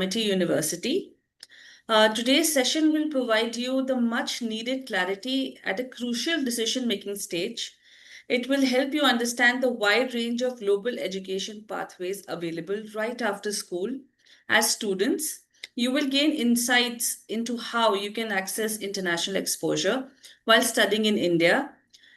Amity University. Today's session will provide you the much needed clarity at a crucial decision-making stage. It will help you understand the wide range of global education pathways available right after school. As students, you will gain insights into how you can access international exposure while studying in India,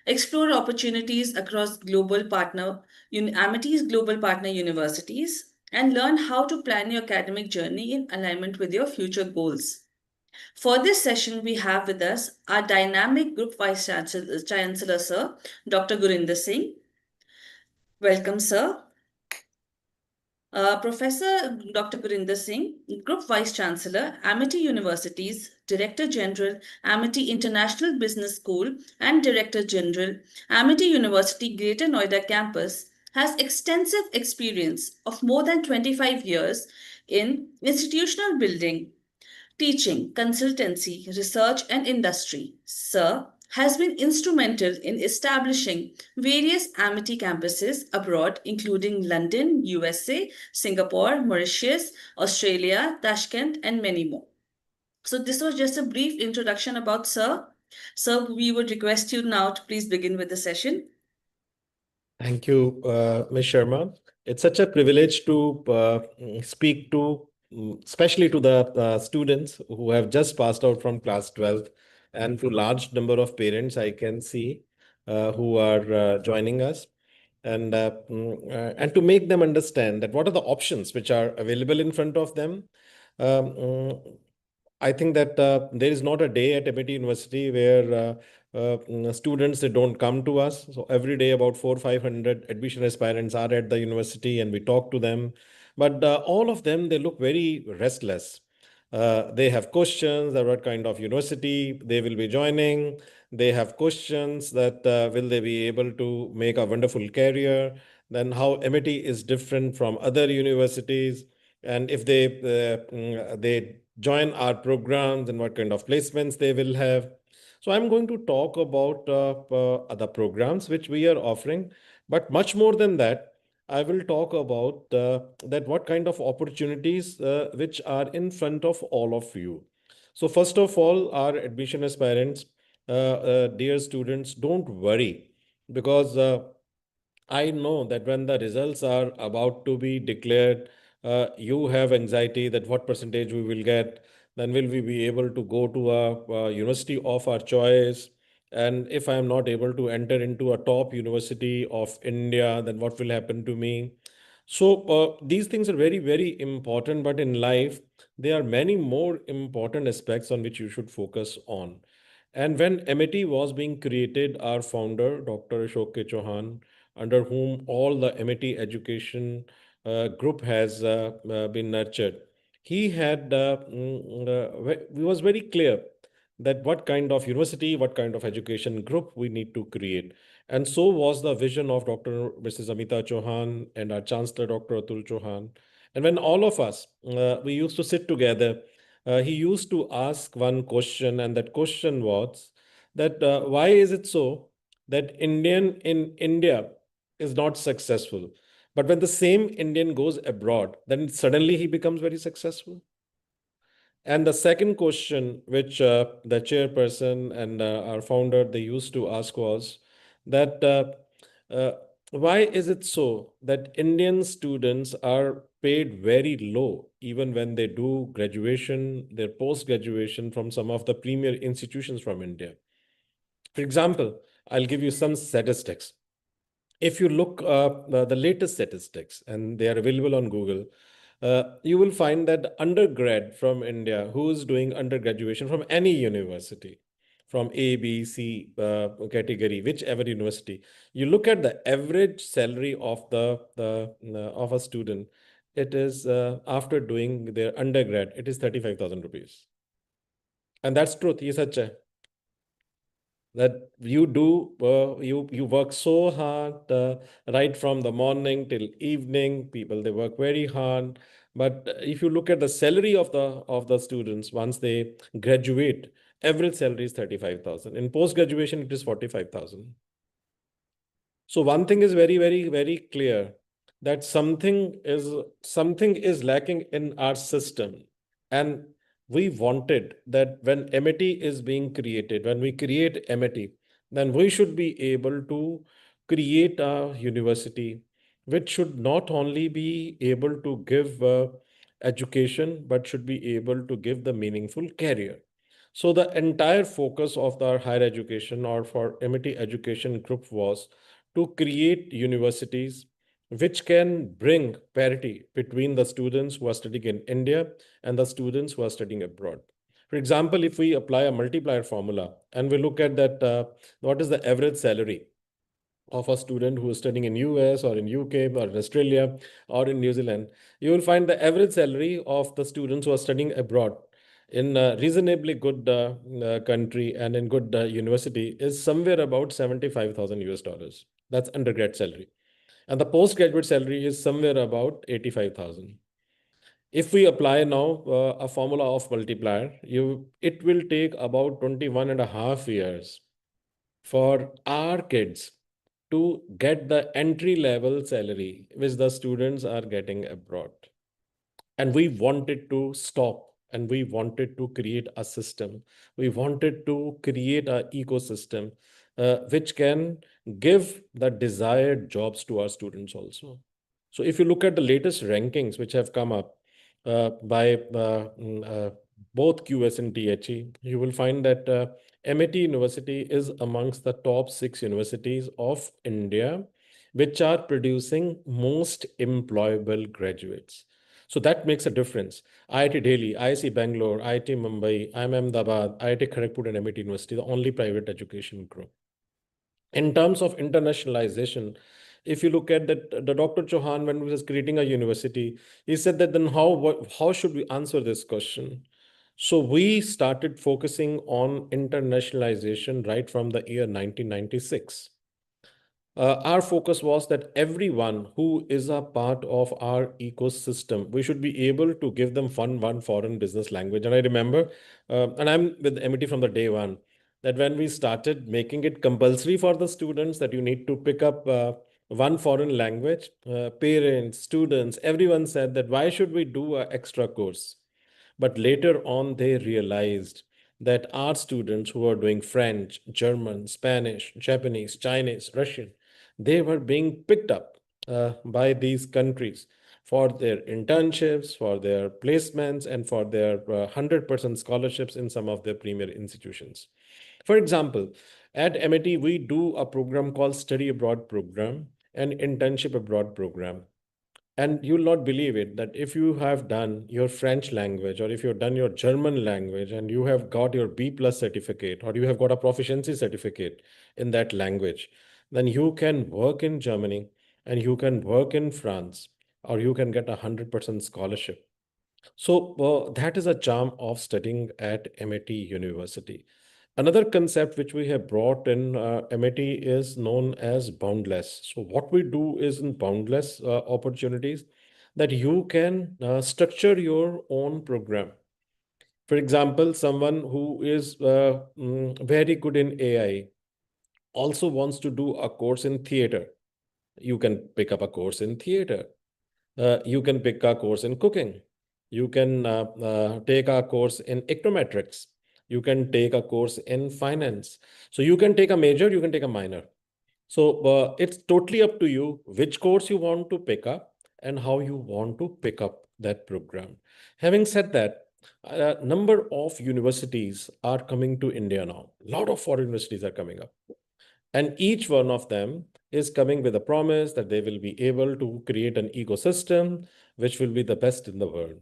explore opportunities across Amity's global partner universities, and learn how to plan your academic journey in alignment with your future goals. For this session, we have with us our dynamic Group Vice Chancellor, Sir, Dr. Gurinder Singh. Welcome, sir. Professor Dr. Gurinder Singh, Group Vice Chancellor, Amity Universities, Director General, Amity International Business School, and Director General, Amity University Greater Noida Campus, has extensive experience of more than 25 years in institutional building, teaching, consultancy, research, and industry. Sir has been instrumental in establishing various Amity campuses abroad, including London, USA, Singapore, Mauritius, Australia, Tashkent, and many more. So, this was just a brief introduction about Sir. Sir, we would request you now to please begin with the session. Thank you, Ms. Sharma. It's such a privilege to speak to, especially to the students who have just passed out from class 12, and to large number of parents I can see who are joining us, and to make them understand that what are the options which are available in front of them. Um, mm, I think that there is not a day at Amity University where students they don't come to us. So every day about 400-500 admission aspirants are at the university and we talk to them. But all of them they look very restless. They have questions that what kind of university they will be joining. They have questions that will they be able to make a wonderful career. Then how Amity is different from other universities, and if they join our programs and what kind of placements they will have. So I'm going to talk about the programs which we are offering, but much more than that, I will talk about that what kind of opportunities which are in front of all of you. So first of all, our admission aspirants, dear students, don't worry, because I know that when the results are about to be declared, you have anxiety that what percentage we will get, then will we be able to go to a university of our choice? And if I am not able to enter into a top university of India, then what will happen to me? So these things are very, very important, but in life, there are many more important aspects on which you should focus on. And when MIT was being created, our founder, Dr. Ashok K. Chauhan, under whom all the MIT education group has been nurtured, he had he was very clear that what kind of university, what kind of education group we need to create. And so was the vision of Dr. Mrs. Amita Chauhan and our Chancellor, Dr. Atul Chauhan. And when all of us, we used to sit together, he used to ask one question, and that question was that why is it so that Indian in India is not successful, but when the same Indian goes abroad, then suddenly he becomes very successful? And the second question, which the chairperson and our founder they used to ask was that uh, why is it so that Indian students are paid very low even when they do graduation, their post graduation from some of the premier institutions from India? For example, I'll give you some statistics. If you look the latest statistics, and they are available on Google, you will find that undergrad from India who is doing undergraduation from any university, from A, B, C category, whichever university, you look at the average salary of of a student. It is after doing their undergrad, it is 35,000 rupees, and that's truth. Ye sach hai that you do you work so hard right from the morning till evening. People they work very hard, but if you look at the salary of the students once they graduate, average salary is 35,000. In post graduation it is 45,000. So one thing is very, very, very clear, that something is lacking in our system. And we wanted that when MIT is being created, when we create MIT, then we should be able to create a university which should not only be able to give education, but should be able to give the meaningful career. So the entire focus of our higher education or for MIT education group was to create universities which can bring parity between the students who are studying in India and the students who are studying abroad. For example, if we apply a multiplier formula and we look at that, what is the average salary of a student who is studying in US or in UK or in Australia or in New Zealand, you will find the average salary of the students who are studying abroad in a reasonably good country and in good university is somewhere about 75,000 US dollars. That's undergrad salary. And the postgraduate salary is somewhere about 85,000. If we apply now a formula of multiplier, it will take about 21 and a half years for our kids to get the entry level salary which the students are getting abroad. And we wanted to stop and we wanted to create a system. We wanted to create an ecosystem which can give the desired jobs to our students also. So if you look at the latest rankings which have come up by both QS and THE, you will find that MIT University is amongst the top 6 universities of India, which are producing most employable graduates. So that makes a difference. IIT Delhi, IIC Bangalore, IIT Mumbai, IIM Ahmedabad, IIT Kharagpur, and MIT University, the only private education group. In terms of internationalization, if you look at that, the Dr. Chauhan, when he was creating a university, he said that then how should we answer this question? So we started focusing on internationalization right from the year 1996. Our focus was that everyone who is a part of our ecosystem, we should be able to give them one foreign business language. And I remember, and I'm with MIT from the day one, that when we started making it compulsory for the students that you need to pick up one foreign language, parents, students, everyone said that why should we do an extra course? But later on, they realized that our students who are doing French, German, Spanish, Japanese, Chinese, Russian, they were being picked up by these countries for their internships, for their placements, and for their 100% scholarships in some of their premier institutions. For example, at MIT, we do a program called Study Abroad Program and Internship Abroad Program. And you'll not believe it that if you have done your French language or if you've done your German language and you have got your B plus certificate or you have got a proficiency certificate in that language, then you can work in Germany and you can work in France or you can get 100% scholarship. So that is a charm of studying at MIT University. Another concept which we have brought in MIT is known as boundless. So what we do is in boundless opportunities that you can structure your own program. For example, someone who is very good in AI also wants to do a course in theater. You can pick up a course in theater. You can pick a course in cooking. You can take a course in econometrics. You can take a course in finance. So you can take a major, you can take a minor. So it's totally up to you which course you want to pick up and how you want to pick up that program. Having said that, a number of universities are coming to India now. A lot of foreign universities are coming up. And each one of them is coming with a promise that they will be able to create an ecosystem which will be the best in the world.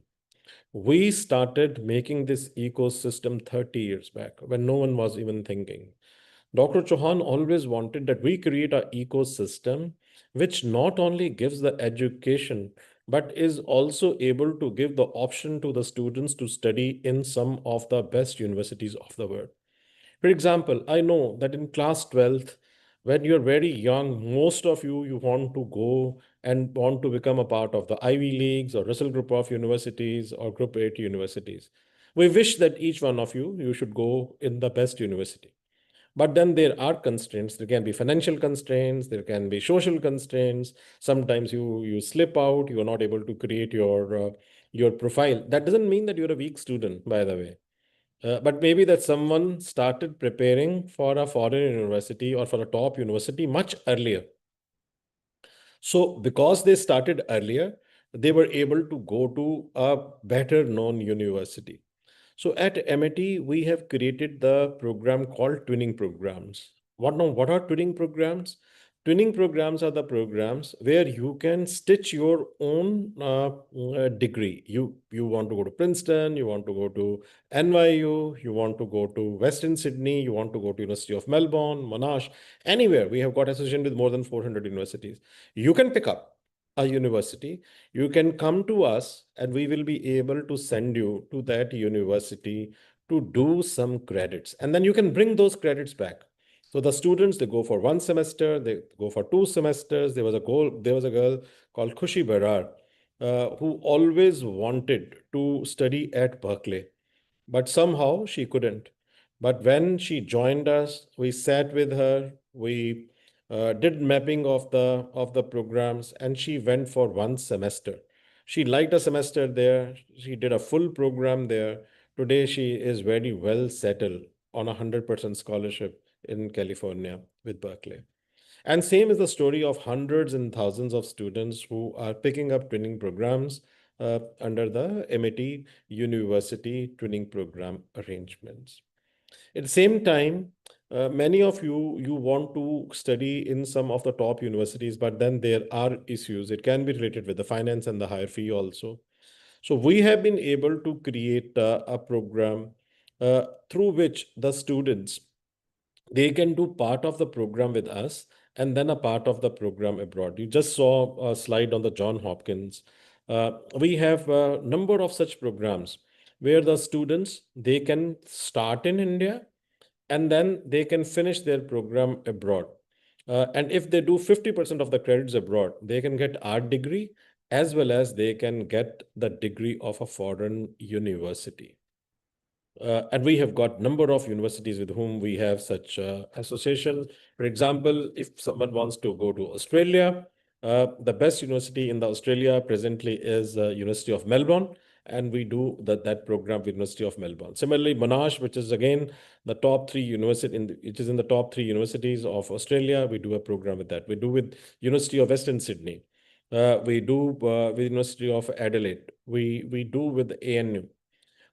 We started making this ecosystem 30 years back when no one was even thinking. Dr. Chauhan always wanted that we create an ecosystem which not only gives the education, but is also able to give the option to the students to study in some of the best universities of the world. For example, I know that in class 12th, when you're very young, most of you want to go and want to become a part of the Ivy Leagues or Russell Group of universities or Group 8 universities. We wish that each one of you should go in the best university. But then there are constraints. There can be financial constraints, there can be social constraints. Sometimes you slip out, you are not able to create your profile. That doesn't mean that you're a weak student, by the way. But maybe that someone started preparing for a foreign university or for a top university much earlier. So, because they started earlier, they were able to go to a better known university. So, at MIT, we have created the program called twinning programs. What are twinning programs? Twinning programs are the programs where you can stitch your own degree. You want to go to Princeton, you want to go to NYU, you want to go to Western Sydney, you want to go to University of Melbourne, Monash, anywhere. We have got association with more than 400 universities. You can pick up a university, you can come to us, and we will be able to send you to that university to do some credits. And then you can bring those credits back. So the students, they go for 1 semester, they go for 2 semesters. There was a girl called Khushi Barar, who always wanted to study at Berkeley, but somehow she couldn't. But when she joined us, we sat with her, we did mapping of the programs, and she went for 1 semester. She liked a semester there. She did a full program there. Today, she is very well settled on 100% scholarship in California with Berkeley. And same is the story of hundreds and thousands of students who are picking up twinning programs under the MIT University Twinning Program arrangements. At the same time, many of you want to study in some of the top universities, but then there are issues. It can be related with the finance and the higher fee also. So we have been able to create a program through which the students, they can do part of the program with us and then a part of the program abroad. You just saw a slide on the John Hopkins. We have a number of such programs where the students, they can start in India and then they can finish their program abroad. And if they do 50% of the credits abroad, they can get art degree as well as they can get the degree of a foreign university. And we have got number of universities with whom we have such association. For example, if someone wants to go to Australia, the best university in the Australia presently is University of Melbourne, and we do that program with University of Melbourne. Similarly, Monash, which is again the top three university which is in the top three universities of Australia, we do a program with that. We do with University of Western Sydney. We do with University of Adelaide. We do with ANU.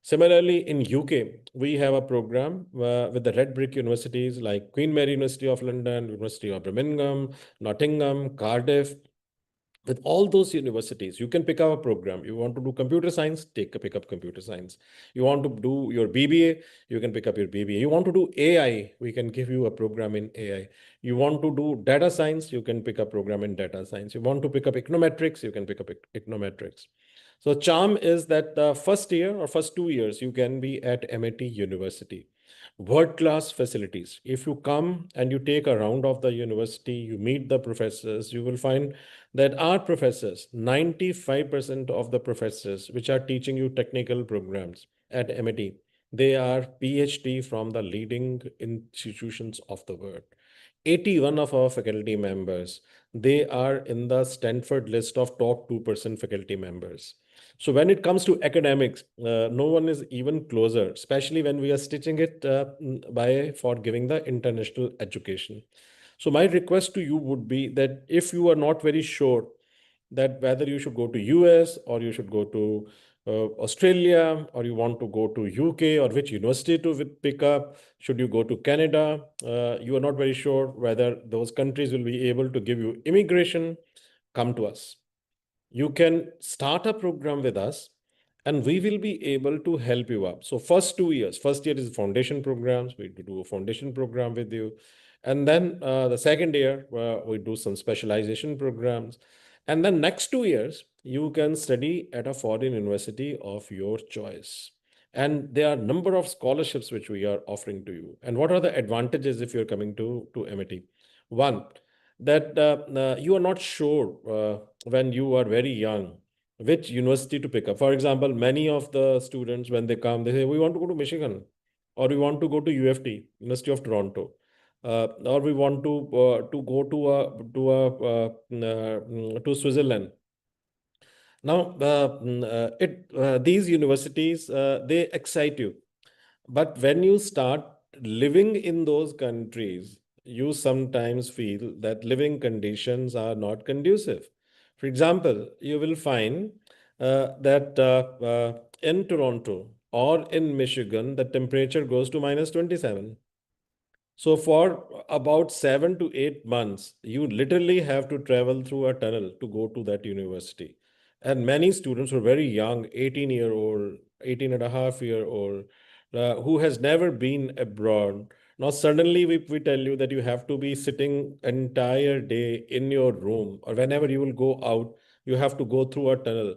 Similarly, in UK, we have a program with the red brick universities like Queen Mary University of London, University of Birmingham, Nottingham, Cardiff. With all those universities, you can pick up a program. You want to do computer science, pick up computer science. You want to do your BBA, you can pick up your BBA. You want to do AI, we can give you a program in AI. You want to do data science, you can pick up program in data science. You want to pick up econometrics, you can pick up econometrics. So charm is that the first year or first 2 years, you can be at MIT University. World-class facilities. If you come and you take a round of the university, you meet the professors, you will find that our professors, 95% of the professors which are teaching you technical programs at MIT, they are PhD from the leading institutions of the world. 81 of our faculty members, they are in the Stanford list of top 2% faculty members. So when it comes to academics, no one is even closer, especially when we are stitching it by for giving the international education. So my request to you would be that if you are not very sure that whether you should go to US or you should go to Australia or you want to go to UK or which university to pick up, should you go to Canada, you are not very sure whether those countries will be able to give you immigration, come to us. You can start a program with us and we will be able to help you up. So first 2 years, first year is foundation programs. We do a foundation program with you. And then the second year, we do some specialization programs. And then next 2 years, you can study at a foreign university of your choice. And there are a number of scholarships which we are offering to you. And what are the advantages if you're coming to MIT? One, that you are not sure when you are very young which university to pick up. For example, many of the students, when they come, they say, we want to go to Michigan or we want to go to UFT, University of Toronto. or we want to go to Switzerland. Now, these universities, they excite you. But when you start living in those countries, you sometimes feel that living conditions are not conducive. For example, you will find that in Toronto or in Michigan, the temperature goes to -27. So for about 7 to 8 months, you literally have to travel through a tunnel to go to that university. And many students were very young, 18-year-old, 18 and a half year old, who has never been abroad. Now suddenly we tell you that you have to be sitting entire day in your room, or whenever you will go out, you have to go through a tunnel.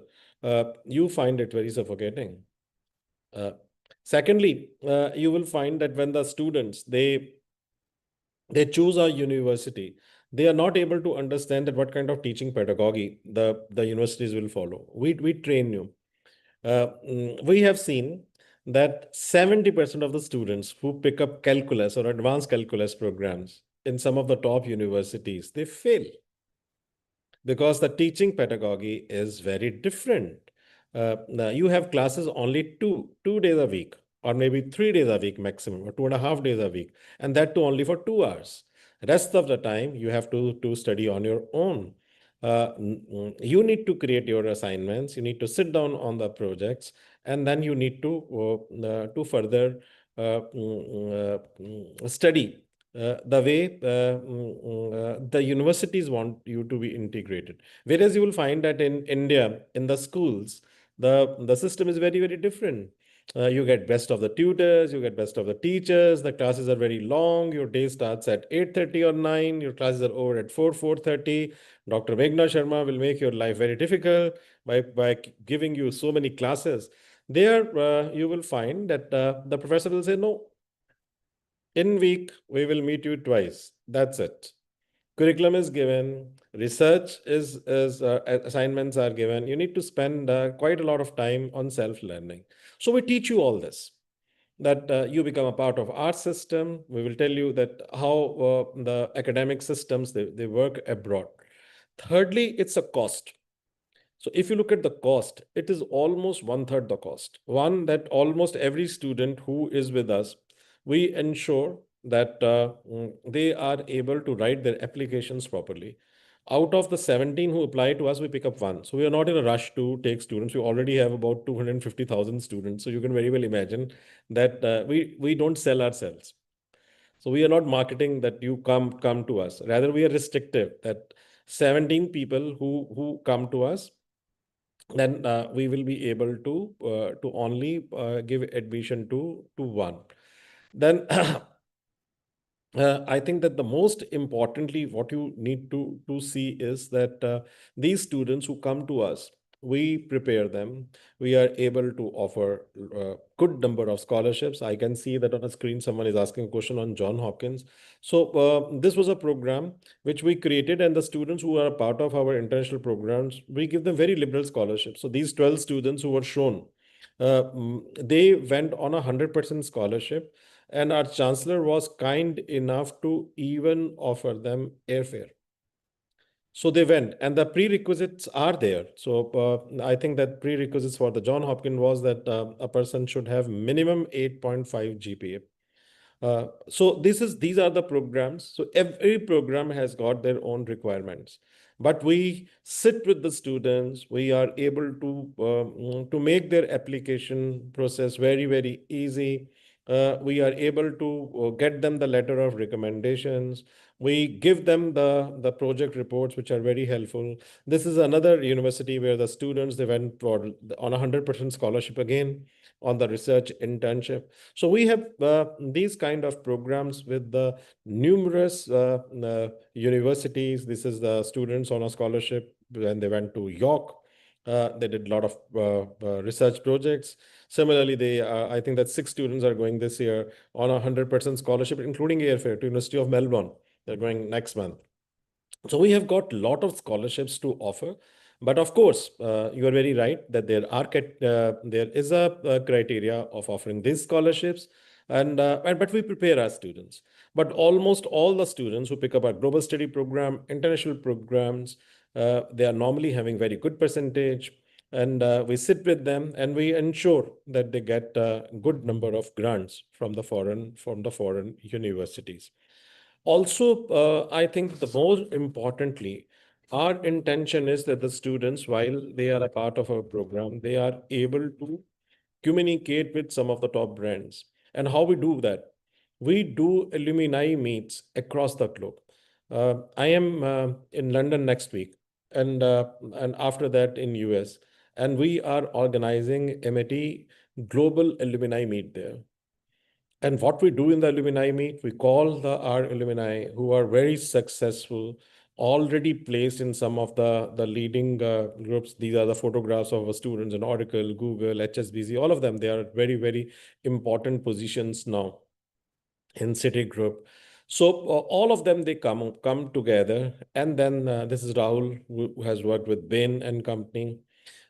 You find it very suffocating. Uh, Secondly, you will find that when the students they choose a university, they are not able to understand that what kind of teaching pedagogy the universities will follow. We train you. We have seen that 70% of the students who pick up calculus or advanced calculus programs in some of the top universities, they fail because the teaching pedagogy is very different. Now you have classes only two days a week, or maybe 3 days a week maximum, or 2.5 days a week, and that too only for 2 hours. Rest of the time you have to study on your own. You need to create your assignments. You need to sit down on the projects, and then you need to further study the way the universities want you to be integrated. Whereas you will find that in India, in the schools, the system is very, very different. You get best of the tutors, you get best of the teachers. The classes are very long. Your day starts at 8:30 or 9. Your classes are over at 4:30. Dr. Meghna Sharma will make your life very difficult by giving you so many classes. There, you will find that the professor will say, no, in week, we will meet you twice. That's it. Curriculum is given, research is assignments are given. You need to spend quite a lot of time on self-learning. So we teach you all this, that you become a part of our system. We will tell you that how the academic systems, they work abroad. Thirdly, it's a cost. So if you look at the cost, it is almost one third the cost. One, that almost every student who is with us, we ensure that they are able to write their applications properly. Out of the 17 who apply to us, we pick up one. So we are not in a rush to take students. We already have about 250,000 students. So you can very well imagine that we don't sell ourselves. So we are not marketing that you come to us. Rather, we are restrictive that 17 people who come to us, then we will be able to only give admission to one. Then I think that the most importantly, what you need to see is that these students who come to us, we prepare them. We are able to offer a good number of scholarships. I can see that on a screen, someone is asking a question on John Hopkins. So this was a program which we created, and the students who are a part of our international programs, we give them very liberal scholarships. So these 12 students who were shown, they went on 100% scholarship, and our chancellor was kind enough to even offer them airfare. So they went, and the prerequisites are there. So I think that prerequisites for the John Hopkins was that a person should have minimum 8.5 GPA. So these are the programs. So every program has got their own requirements, but we sit with the students. We are able to make their application process very, very easy. We are able to get them the letter of recommendations. We give them the project reports, which are very helpful. This is another university where the students, they went for on 100% scholarship again on the research internship. So we have these kind of programs with the numerous universities. This is the students on a scholarship when they went to York. They did a lot of research projects. Similarly, I think that 6 students are going this year on 100% scholarship, including airfare, to University of Melbourne. They're going next month. So we have got a lot of scholarships to offer. But of course, you are very right that there is a criteria of offering these scholarships. But we prepare our students. But almost all the students who pick up our global study program, international programs, they are normally having very good percentage. And we sit with them and we ensure that they get a good number of grants from the foreign universities. Also, I think the most importantly, our intention is that the students, while they are a part of our program, they are able to communicate with some of the top brands. And how we do that? We do alumni meets across the globe. I am in London next week, and after that in US, and we are organizing MIT Global Alumni Meet there. And what we do in the alumni meet, we call our alumni who are very successful, already placed in some of the leading groups. These are the photographs of our students in Oracle, Google, HSBC, all of them. They are at very, very important positions now in Citigroup. So all of them, they come together. And then this is Rahul, who has worked with Bain and Company,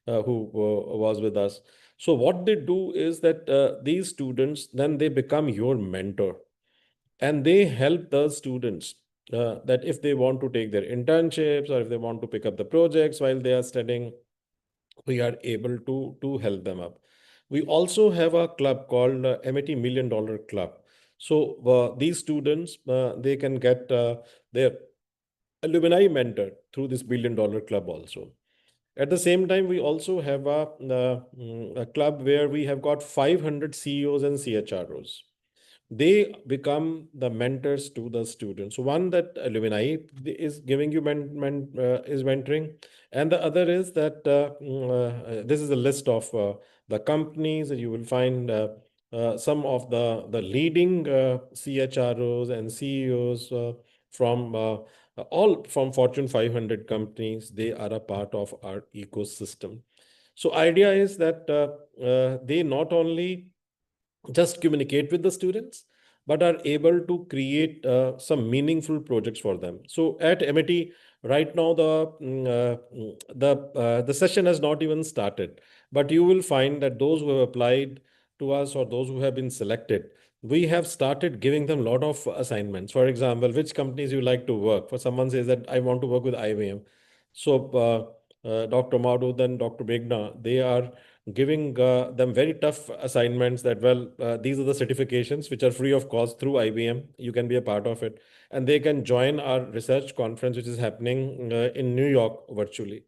who was with us. So what they do is that these students, then they become your mentor, and they help the students that if they want to take their internships or if they want to pick up the projects while they are studying, we are able to help them up. We also have a club called MIT Million Dollar Club. So these students, they can get their alumni mentor through this Billion Dollar Club also. At the same time, we also have a club where we have got 500 CEOs and CHROs. They become the mentors to the students. So one, that alumni is giving you is mentoring, and the other is that this is a list of the companies that you will find. Some of the leading CHROs and CEOs from all from Fortune 500 companies, they are a part of our ecosystem. So idea is that they not only just communicate with the students, but are able to create some meaningful projects for them. So at MIT, right now the session has not even started, but you will find that those who have applied to us or those who have been selected, we have started giving them a lot of assignments. For example, which companies you like to work for. Someone says that I want to work with IBM. So Dr. Madhu, then Dr. Meghna, they are giving them very tough assignments that, well, these are the certifications which are free of cost through IBM. You can be a part of it. And they can join our research conference, which is happening in New York virtually.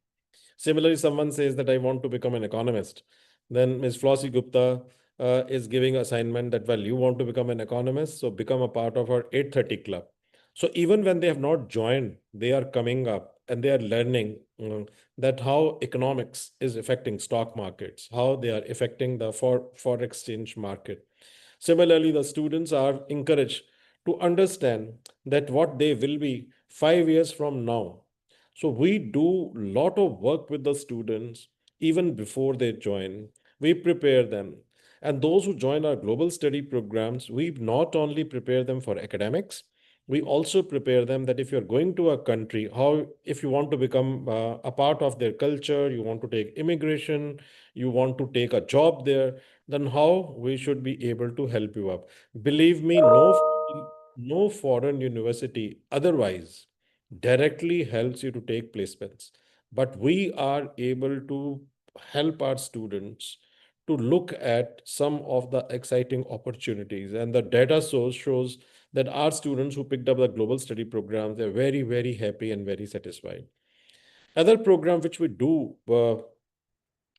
Similarly, someone says that I want to become an economist. Then Ms. Flossie Gupta is giving assignment that, well, you want to become an economist, so become a part of our 830 club. So even when they have not joined, they are coming up and they are learning that how economics is affecting stock markets, how they are affecting the foreign exchange market. Similarly, the students are encouraged to understand that what they will be 5 years from now. So we do a lot of work with the students even before they join. We prepare them. And those who join our global study programs, we not only prepare them for academics, we also prepare them that if you're going to a country, how, if you want to become a part of their culture, you want to take immigration, you want to take a job there, then how we should be able to help you up. Believe me, no foreign university otherwise directly helps you to take placements. But we are able to help our students to look at some of the exciting opportunities. And the data source shows that our students who picked up the global study programs, they're very, very happy and very satisfied. Other program which we do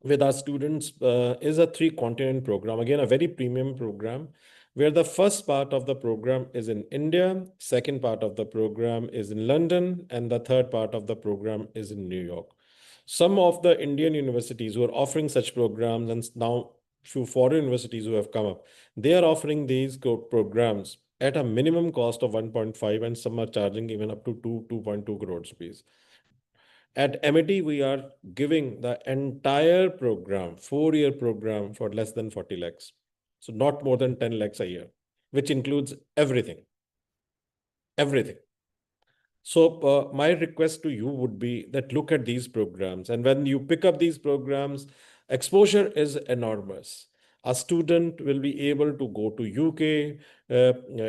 with our students is a 3 continent program. Again, a very premium program where the first part of the program is in India, second part of the program is in London, and the third part of the program is in New York. Some of the Indian universities who are offering such programs, and now few foreign universities who have come up, they are offering these programs at a minimum cost of 1.5, and some are charging even up to 2.2 crores rupees. At MIT, we are giving the entire program, 4 year program, for less than 40 lakhs. So not more than 10 lakhs a year, which includes everything, everything. So my request to you would be that look at these programs. And when you pick up these programs, exposure is enormous. A student will be able to go to UK,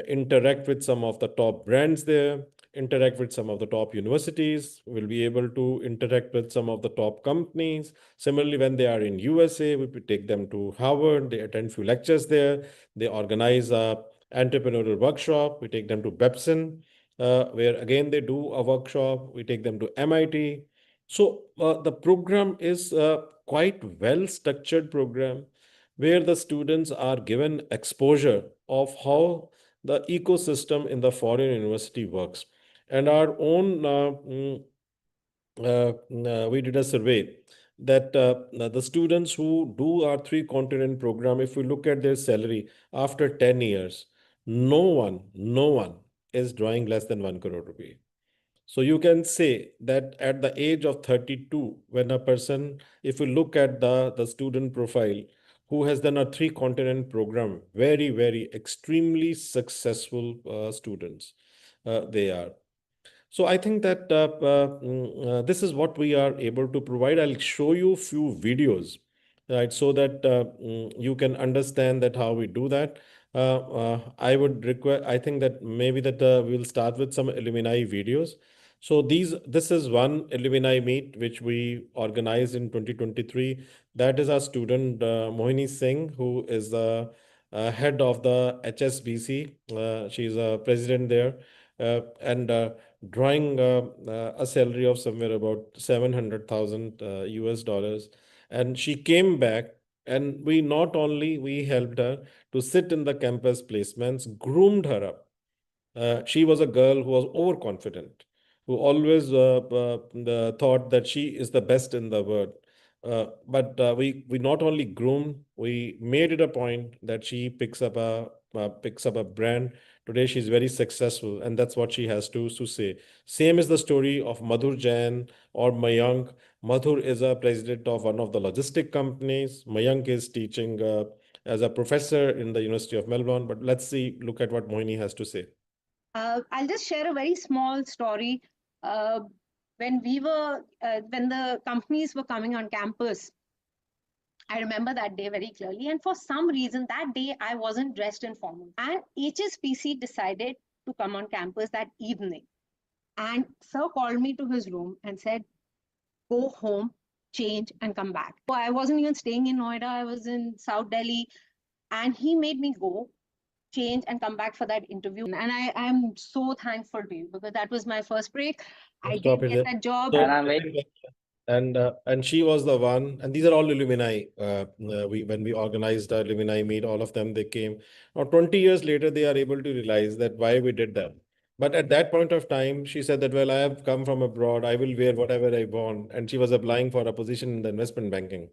interact with some of the top brands there, interact with some of the top universities, will be able to interact with some of the top companies. Similarly, when they are in USA, we take them to Harvard, they attend few lectures there, they organize a entrepreneurial workshop, we take them to Bepson, where again they do a workshop, we take them to MIT. So the program is quite well structured program where the students are given exposure of how the ecosystem in the foreign university works. And our own, we did a survey that the students who do our three continent program, if we look at their salary after 10 years, no one is drawing less than 1 crore rupee. So you can say that at the age of 32, when a person, if you look at the student profile who has done a three continent program, very, very extremely successful students they are. So I think that this is what we are able to provide. I'll show you a few videos, right, so that you can understand that how we do that. I would request. I think that maybe that we'll start with some alumni videos. So this is one alumni meet which we organized in 2023. That is our student Mohini Singh, who is the head of the HSBC. She's a president there, and drawing a salary of somewhere about 700,000 US dollars. And she came back, and we not only we helped her to sit in the campus placements, groomed her up. She was a girl who was overconfident, who always thought that she is the best in the world. But we not only groomed, we made it a point that she picks up a brand. Today she's very successful, and that's what she has to say. Same is the story of Madhur Jain or Mayank. Madhur is a president of one of the logistic companies. Mayank is teaching as a professor in the University of Melbourne. But let's see, look at what Mohini has to say. I'll just share a very small story. Uh, when the companies were coming on campus, I remember that day very clearly. And for some reason, that day I wasn't dressed in formal. And HSPC decided to come on campus that evening. And sir called me to his room and said, go home, change, and come back. So I wasn't even staying in Noida, I was in South Delhi. And he made me go, change, and come back for that interview. And I'm so thankful to you because that was my first break. I Stop did it get there. that job. So, And I'm very and she was the one, and these are all alumni. We when we organized the alumni meet, all of them they came. Now, 20 years later, they are able to realize that why we did that. But at that point of time, she said that, well, I have come from abroad, I will wear whatever I want. And she was applying for a position in the investment banking.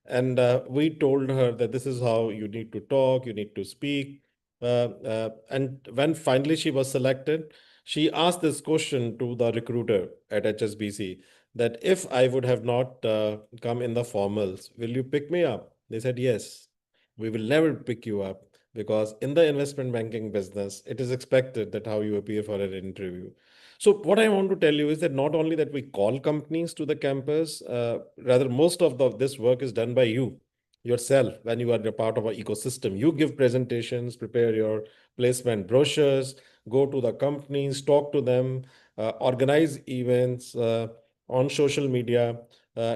And we told her that this is how you need to talk, you need to speak. And when finally she was selected, she asked this question to the recruiter at HSBC that if I would have not come in the formals, will you pick me up? They said, yes, we will never pick you up because in the investment banking business, it is expected that how you appear for an interview. So what I want to tell you is that not only that we call companies to the campus, rather most of this work is done by you yourself when you are a part of our ecosystem. You give presentations, prepare your placement brochures, go to the companies, talk to them, organize events on social media.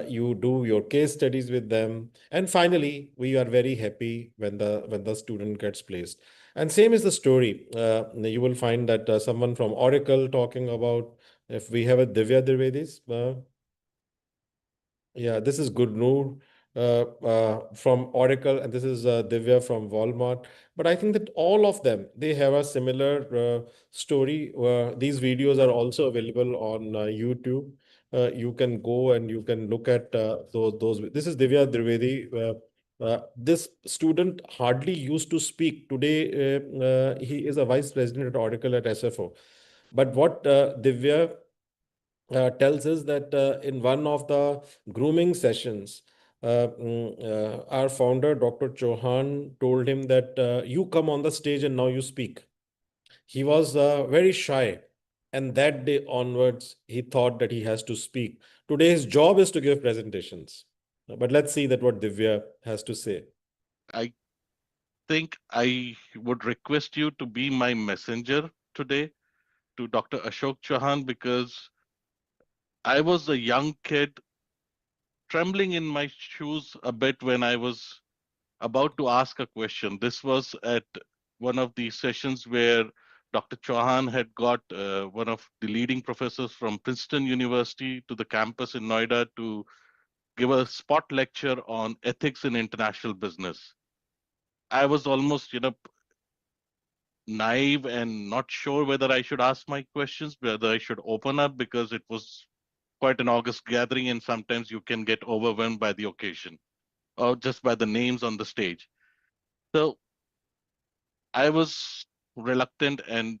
You do your case studies with them, and finally, we are very happy when the student gets placed. And same is the story. You will find that someone from Oracle talking about if we have a Divya Dirvedis. Yeah, this is Gurnur from Oracle, and this is Divya from Walmart. But I think that all of them, they have a similar story. These videos are also available on YouTube. You can go and you can look at those. This is Divya Trivedi. This student hardly used to speak. Today, he is a vice president at Oracle at SFO. But what Divya tells us that in one of the grooming sessions, our founder, Dr. Chauhan, told him that you come on the stage and now you speak. He was very shy. And that day onwards, he thought that he has to speak. Today, his job is to give presentations. But let's see that what Divya has to say. I think I would request you to be my messenger today to Dr. Ashok Chauhan, because I was a young kid trembling in my shoes a bit when I was about to ask a question. This was at one of the sessions where Dr. Chauhan had got one of the leading professors from Princeton University to the campus in Noida to give a spot lecture on ethics in international business. I was almost, naive and not sure whether I should ask my questions, whether I should open up, because it was quite an august gathering and sometimes you can get overwhelmed by the occasion or just by the names on the stage. So I was reluctant, and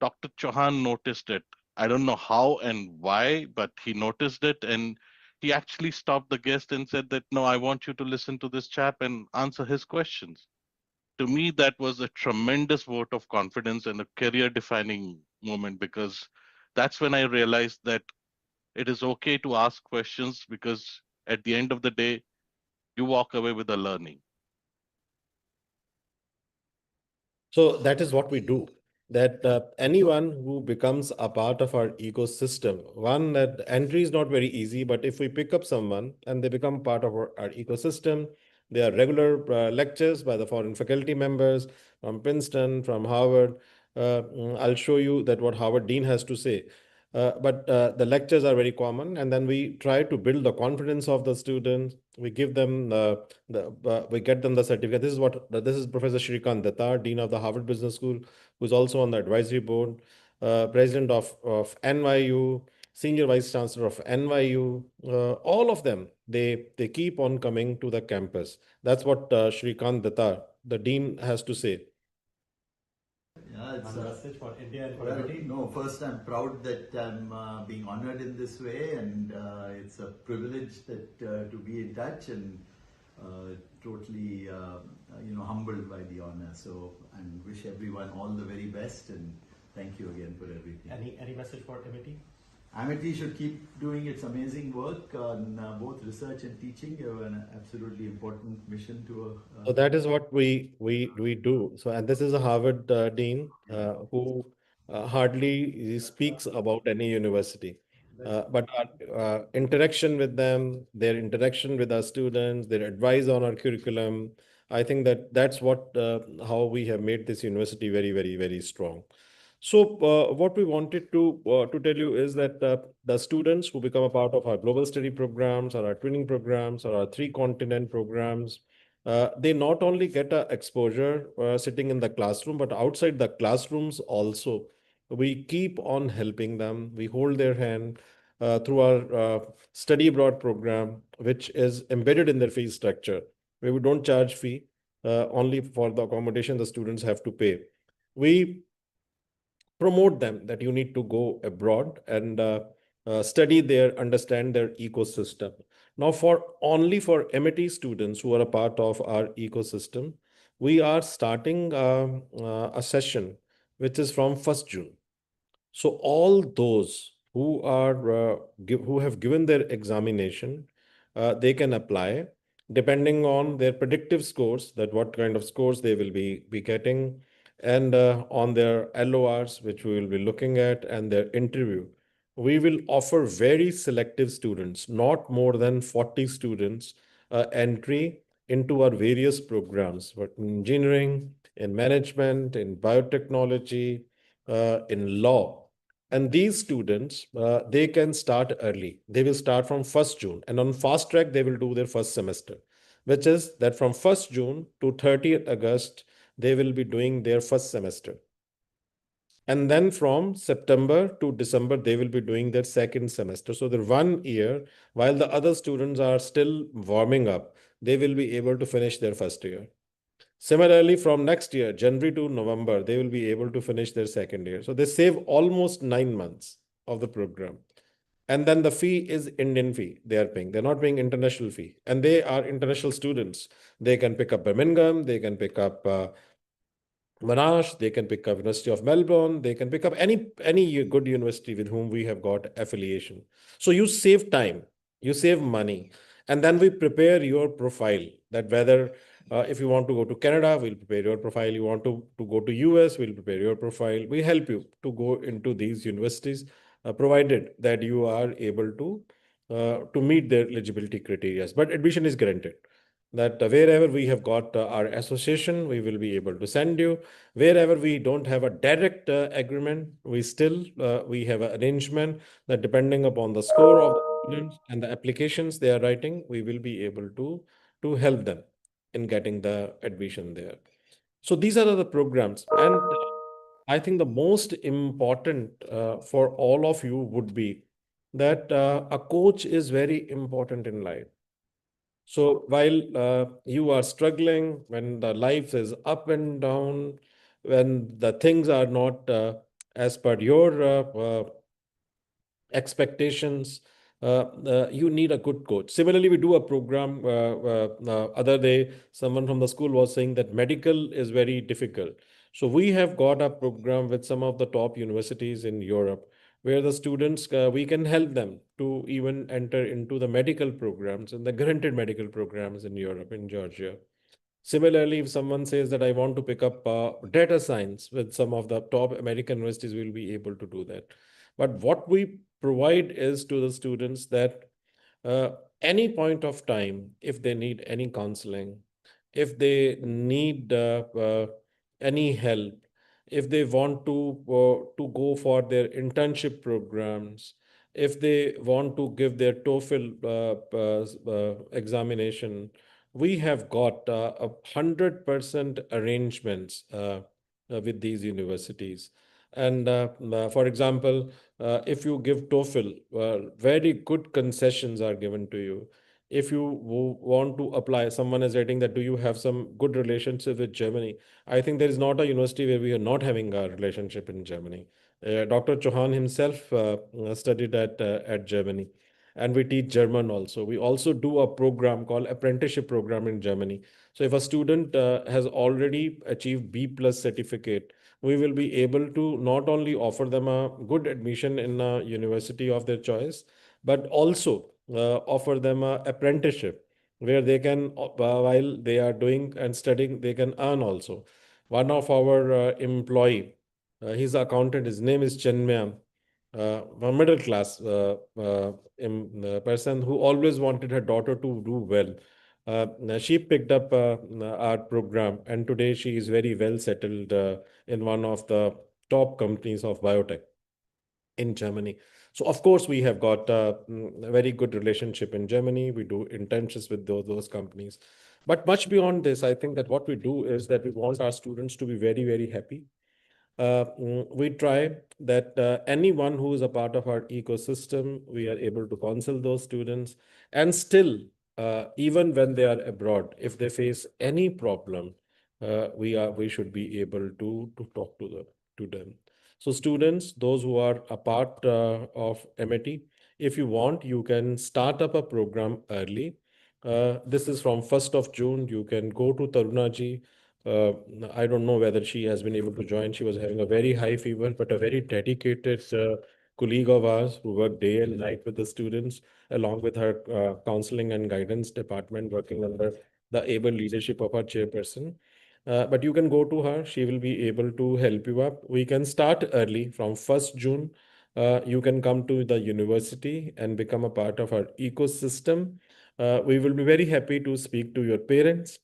Dr. Chauhan noticed it. I don't know how and why, but he noticed it, and he actually stopped the guest and said that, no, I want you to listen to this chap and answer his questions. To me, that was a tremendous vote of confidence and a career defining moment, because that's when I realized that it is okay to ask questions, because at the end of the day, you walk away with a learning. So that is what we do. That anyone who becomes a part of our ecosystem, one, that entry is not very easy, but if we pick up someone and they become part of our ecosystem, there are regular lectures by the foreign faculty members from Princeton, from Harvard. I'll show you that what Harvard Dean has to say. But the lectures are very common, and then we try to build the confidence of the students. We give them we get them the certificate. This is Professor Shrikant Datar, Dean of the Harvard Business School, who's also on the advisory board, President of NYU, Senior Vice Chancellor of NYU. All of them, they keep on coming to the campus. That's what Shrikant Datar, the Dean, has to say. Yeah, it's a message for India and for everybody. No, first I'm proud that I'm being honored in this way, and it's a privilege that to be in touch, and totally humbled by the honor. So, and wish everyone all the very best, and thank you again for everything. Any message for Amity? Amity should keep doing its amazing work on both research and teaching. You have an absolutely important mission to. So that is what we do. So, and this is a Harvard dean who hardly speaks about any university, but our interaction with them, their interaction with our students, their advice on our curriculum, I think that that's what how we have made this university very, very, very strong. So what we wanted to tell you is that the students who become a part of our global study programs or our twinning programs or our 3-continent programs, they not only get a exposure sitting in the classroom, but outside the classrooms also. We keep on helping them. We hold their hand through our study abroad program, which is embedded in their fee structure, where we don't charge fee, only for the accommodation the students have to pay. We promote them that you need to go abroad and study there, understand their ecosystem. Now, only for MIT students who are a part of our ecosystem, we are starting a session which is from 1st June. So all those who are who have given their examination, they can apply depending on their predictive scores, that what kind of scores they will be getting, and on their LORs, which we will be looking at, and their interview. We will offer very selective students, not more than 40 students, entry into our various programs, but in engineering, in management, in biotechnology, in law. And these students, they can start early. They will start from 1st June. And on fast track, they will do their first semester, which is that from 1st June to 30th August, they will be doing their first semester. And then from September to December, they will be doing their second semester. So they're 1 year, while the other students are still warming up, they will be able to finish their first year. Similarly, from next year, January to November, they will be able to finish their second year. So they save almost 9 months of the program. And then the fee is Indian fee they are paying. They're not paying international fee. And they are international students. They can pick up Birmingham, they can pick up Monash, they can pick up University of Melbourne, they can pick up any good university with whom we have got affiliation. So you save time, you save money, and then we prepare your profile, that whether If you want to go to Canada, we'll prepare your profile. You want to go to US, we'll prepare your profile. We help you to go into these universities, provided that you are able to meet their eligibility criteria. But admission is guaranteed. That wherever we have got our association, we will be able to send you. Wherever we don't have a direct agreement, we have an arrangement that depending upon the score of the students and the applications they are writing, we will be able to help them in getting the admission there. So these are the programs. And I think the most important for all of you would be that a coach is very important in life. So while you are struggling, when the life is up and down, when the things are not as per your expectations, you need a good coach. Similarly, we do a program. Other day, someone from the school was saying that medical is very difficult. So we have got a program with some of the top universities in Europe, where the students, we can help them to even enter into the medical programs and the granted medical programs in Europe, in Georgia. Similarly, if someone says that I want to pick up data science with some of the top American universities, we'll be able to do that. But what we provide is to the students that uh, any point of time, if they need any counseling, if they need any help, if they want to go for their internship programs, if they want to give their TOEFL examination, we have got 100% arrangements with these universities. And for example, if you give TOEFL, very good concessions are given to you. If you want to apply, someone is writing that, do you have some good relationship with Germany? I think there is not a university where we are not having a relationship in Germany. Dr. Chauhan himself studied at Germany, and we teach German also. We also do a program called apprenticeship program in Germany. So if a student has already achieved B plus certificate, we will be able to not only offer them a good admission in a university of their choice, but also offer them a apprenticeship where they can, while they are doing and studying, they can earn also. One of our employee, his accountant, his name is Chenmya, a middle class person who always wanted her daughter to do well. She picked up our program, and today she is very well settled in one of the top companies of biotech in Germany. So of course we have got a very good relationship in Germany. We do internships with those companies. But much beyond this, I think that what we do is that we want our students to be very, very happy. We try that anyone who is a part of our ecosystem, we are able to counsel those students. And still, even when they are abroad, if they face any problem, we should be able to talk to them. So students, those who are a part of MIT, if you want, you can start up a program early. This is from 1st of June. You can go to Tarunaji. uh, I don't know whether she has been able to join. She was having a very high fever, but a very dedicated colleague of ours who worked day and night with the students, along with her counseling and guidance department, working under the able leadership of our chairperson. But you can go to her. She will be able to help you up. We can start early from 1st June. You can come to the university and become a part of our ecosystem. We will be very happy to speak to your parents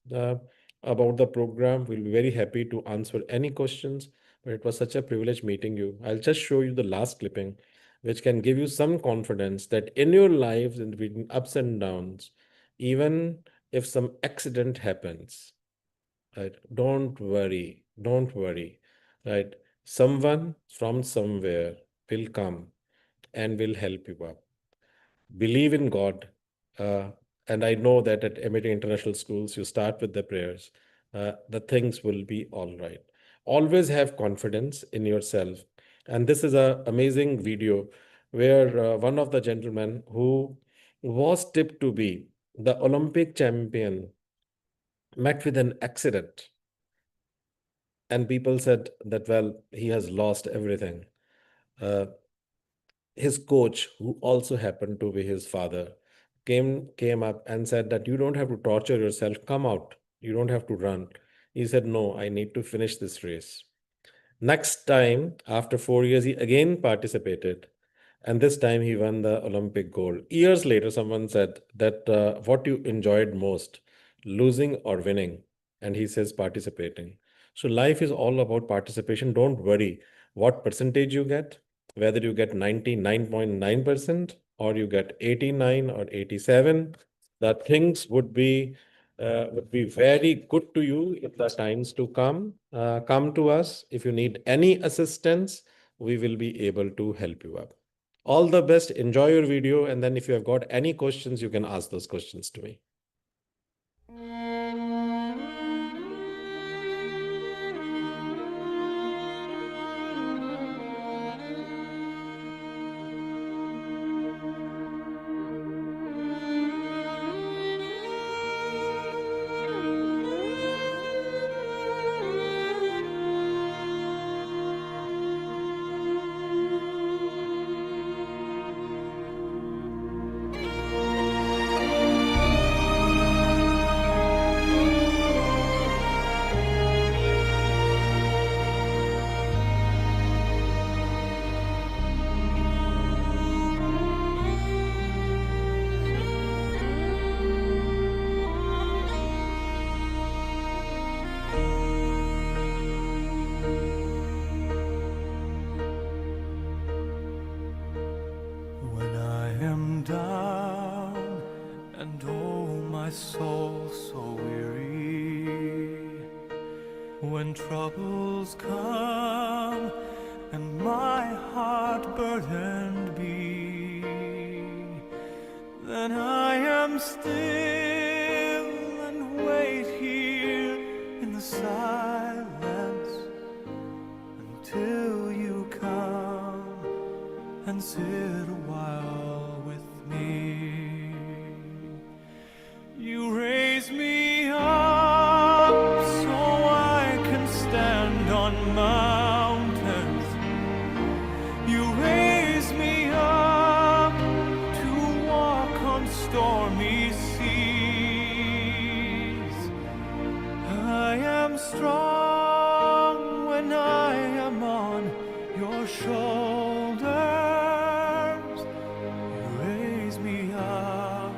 about the program. We'll be very happy to answer any questions. But it was such a privilege meeting you. I'll just show you the last clipping, which can give you some confidence that in your lives, in between ups and downs, even if some accident happens, right? Don't worry, right? Someone from somewhere will come and will help you up. Believe in God. Uh, and I know that at MIT International Schools, you start with the prayers. The things will be all right. Always have confidence in yourself. And this is an amazing video where one of the gentlemen who was tipped to be the Olympic champion met with an accident. And people said that, well, he has lost everything. Uh, his coach, who also happened to be his father, came up and said that you don't have to torture yourself. Come out. You don't have to run. He said, no, I need to finish this race. Next time, after 4 years, he again participated. And this time he won the Olympic gold. Years later, someone said that what you enjoyed most, losing or winning? And he says participating. So life is all about participation. Don't worry what percentage you get, whether you get 99.9% or you get 89 or 87, that things would be very good to you in the times to come. Come to us. If you need any assistance, we will be able to help you up. All the best. Enjoy your video. And then if you have got any questions, you can ask those questions to me. When I am down and oh my soul so weary, when troubles come and my heart burdened be, then I am still and wait here in the silence until you come and sit a while with me. You raise me up so I can stand on mountains. You raise me up to walk on stormy seas. I am strong when I am on your shoulders. You raise me up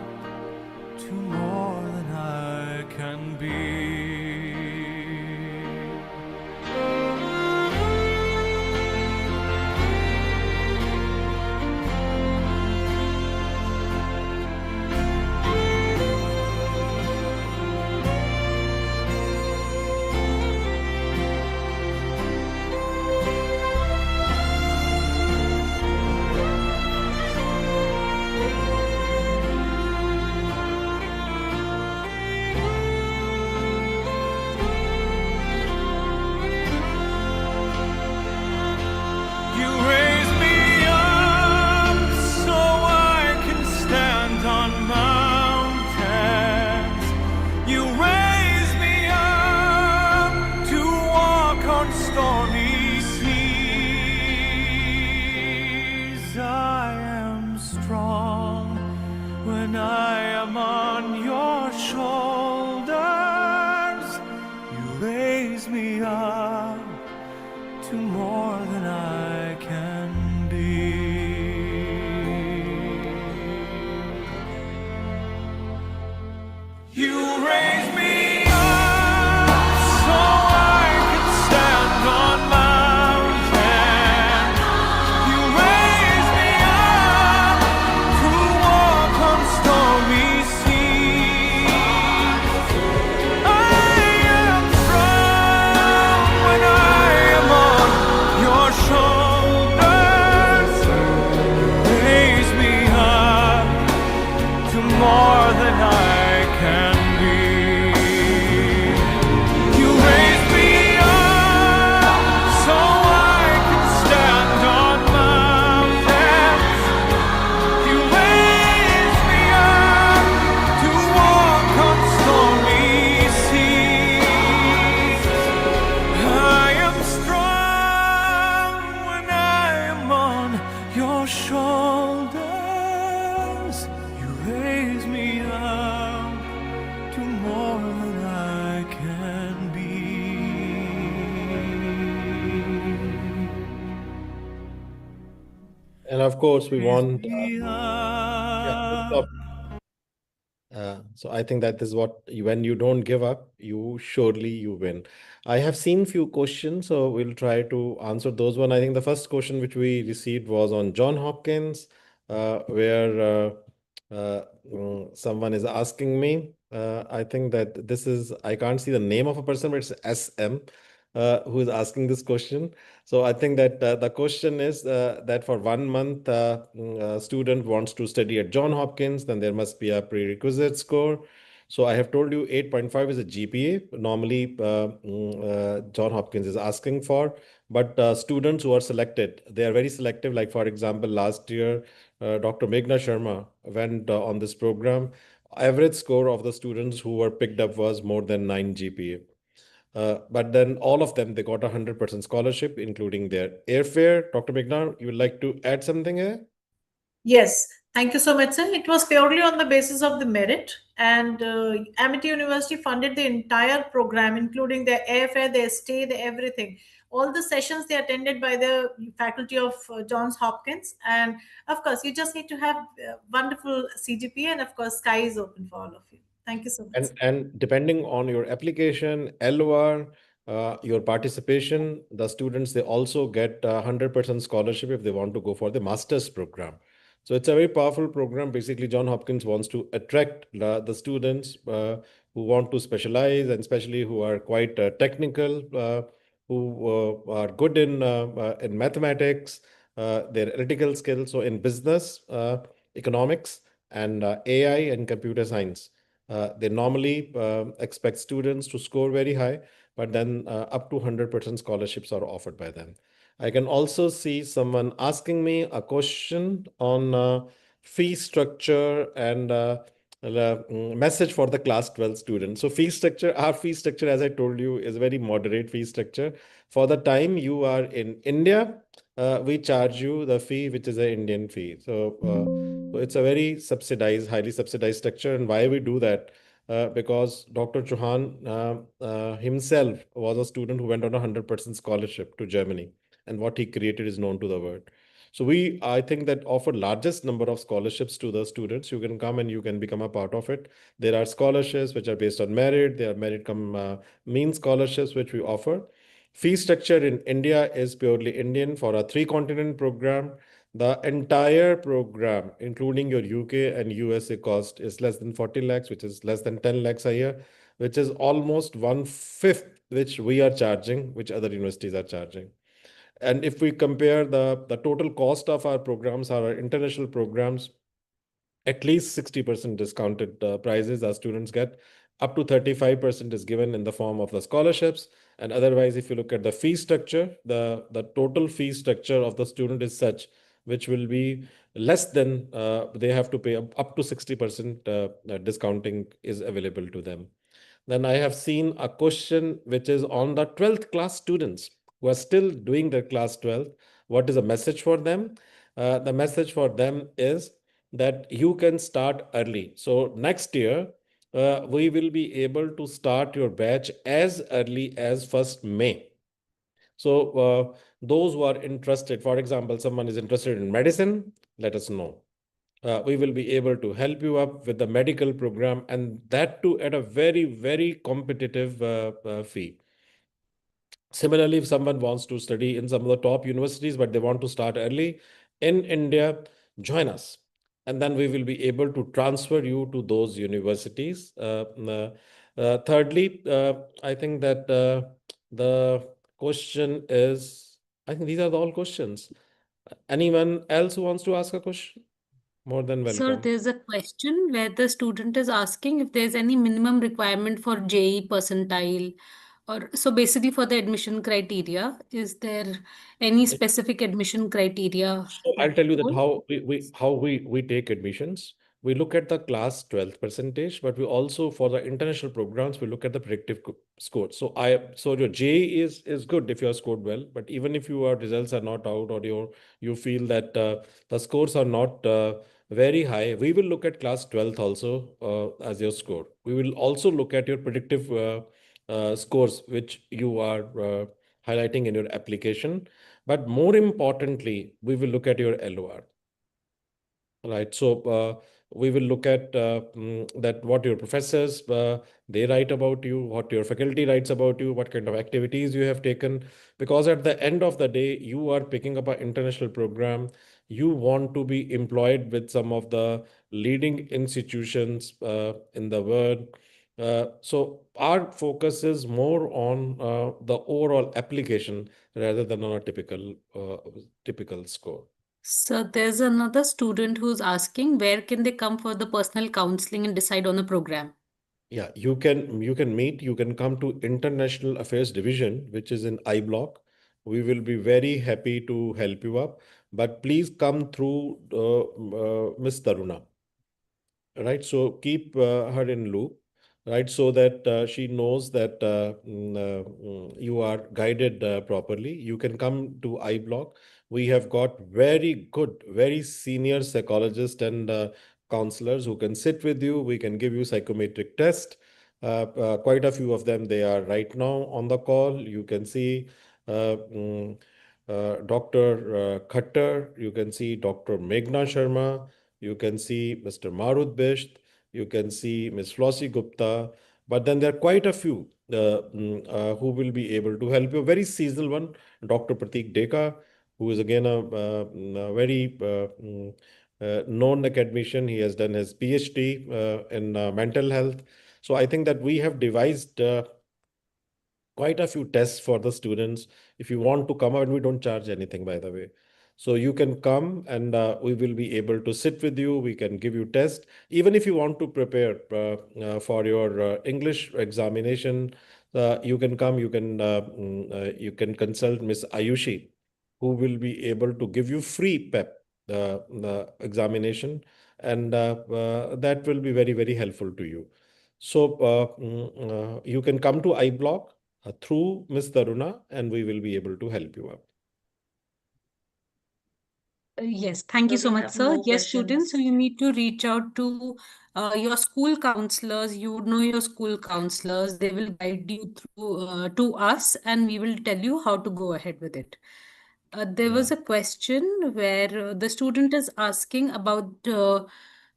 to more than I can be. You raise me up so I can stand on mountains. You raise me up to walk on stormy seas. I am strong when I am on your shoulders. You raise me up to more than I can be. You raise me up so I can stand on mountains. You raise me up to walk on stormy seas. I am strong when I am on your shoulders. Raise me up to more than I can be. of course, we raise want. me Yeah, full up. stop. So I think that is what when you don't give up, you surely you win. I have seen few questions, so we'll try to answer those one. I think the first question which we received was on John Hopkins, where someone is asking me. I think that this is I can't see the name of a person, but it's SM who is asking this question. So I think that the question is that for 1 month, student wants to study at John Hopkins, then there must be a prerequisite score. So I have told you 8.5 is a GPA. Normally, John Hopkins is asking for, but students who are selected, they are very selective. Like for example, last year, Dr. Meghna Sharma went on this program. Average score of the students who were picked up was more than 9 GPA. But then all of them, they got 100% scholarship, including their airfare. Dr. Megnar, you would like to add something here? Yes, thank you so much, sir. It was purely on the basis of the merit, and Amity University funded the entire program, including their airfare, their stay, their everything. All the sessions they attended by the faculty of Johns Hopkins, and of course, you just need to have wonderful CGPA, and of course, sky is open for all of you. Thank you so much. And depending on your application, LOR, your participation, the students, they also get 100% scholarship if they want to go for the master's program. So it's a very powerful program. Basically, John Hopkins wants to attract the students who want to specialize, and especially who are quite technical, who are good in mathematics, their analytical skills. So in business, economics, and AI and computer science. They normally expect students to score very high, but then up to 100% scholarships are offered by them. I can also see someone asking me a question on fee structure and message for the class 12 students. So fee structure, our fee structure, as I told you, is very moderate fee structure. For the time you are in India, we charge you the fee, which is an Indian fee. So it's a very subsidized, highly subsidized structure. And why we do that? Because Dr. Chauhan himself was a student who went on a 100% scholarship to Germany, and what he created is known to the world. So I think that offer largest number of scholarships to the students. You can come and you can become a part of it. There are scholarships which are based on merit. There are merit come mean scholarships which we offer. Fee structure in India is purely Indian for a 3-continent program. The entire program, including your UK and USA cost, is less than 40 lakhs, which is less than 10 lakhs a year, which is almost 1/5 which we are charging, which other universities are charging. And if we compare the total cost of our programs, our international programs, at least 60% discounted prices our students get. Up to 35% is given in the form of the scholarships. And otherwise, if you look at the fee structure, the total fee structure of the student is such, which will be less than they have to pay up to 60% discounting is available to them. Then I have seen a question which is on the 12th class students who are still doing their class 12. What is the message for them? The message for them is that you can start early. So next year, we will be able to start your batch as early as 1st May. So those who are interested, for example, someone is interested in medicine, let us know. We will be able to help you up with the medical program, and that too at a very, very competitive fee. Similarly, if someone wants to study in some of the top universities, but they want to start early in India, join us. And then we will be able to transfer you to those universities. Thirdly, I think that the question is, I think these are the all questions. Anyone else who wants to ask a question? More than Sir, welcome. there's a question where the student is asking if there's any minimum requirement for JE percentile, or so basically for the admission criteria, is there any specific admission criteria So that I'll tell you that hold? how we take admissions. We look at the class 12th percentage, but we also for the international programs we look at the predictive score. So your J is good if you are scored well, but even if your results are not out, or you feel that the scores are not very high, we will look at class 12th also as your score. We will also look at your predictive scores which you are highlighting in your application. But more importantly, we will look at your LOR. Right. So we will look at that what your professors they write about you, what your faculty writes about you, what kind of activities you have taken. Because at the end of the day, you are picking up an international program. You want to be employed with some of the leading institutions in the world. So our focus is more on the overall application rather than on a typical score. So there's another student who's asking where can they come for the personal counseling and decide on a program? Yeah, you can come to International Affairs Division, which is in I Block. We will be very happy to help you up, but please come through Miss Taruna, right? So keep her in loop, right? So that she knows that you are guided properly. You can come to I Block. We have got very good, very senior psychologists and counselors who can sit with you. We can give you psychometric test. Quite a few of them, they are right now on the call. You can see Dr. Khattar, you can see Dr. Meghna Sharma, you can see Mr. Marut Bisht, you can see Ms. Flossie Gupta, but then there are quite a few who will be able to help you. Very seasonal one, Dr. Pratik Deka, who is again a very known academician. He has done his PhD in mental health. So I think that we have devised quite a few tests for the students. If you want to come out, we don't charge anything, by the way. So you can come and we will be able to sit with you. We can give you tests. Even if you want to prepare for your English examination, you can come. You can consult Miss Ayushi, who will be able to give you free PEP examination, and that will be very, very helpful to you. So you can come to iBlock through Miss Taruna, and we will be able to help you out. Yes, thank you So so we much, have sir. more Yes, students, so questions. you need to reach out to your school counselors. You would know your school counselors. They will guide you through to us, and we will tell you how to go ahead with it. There was Yeah. a question where the student is asking about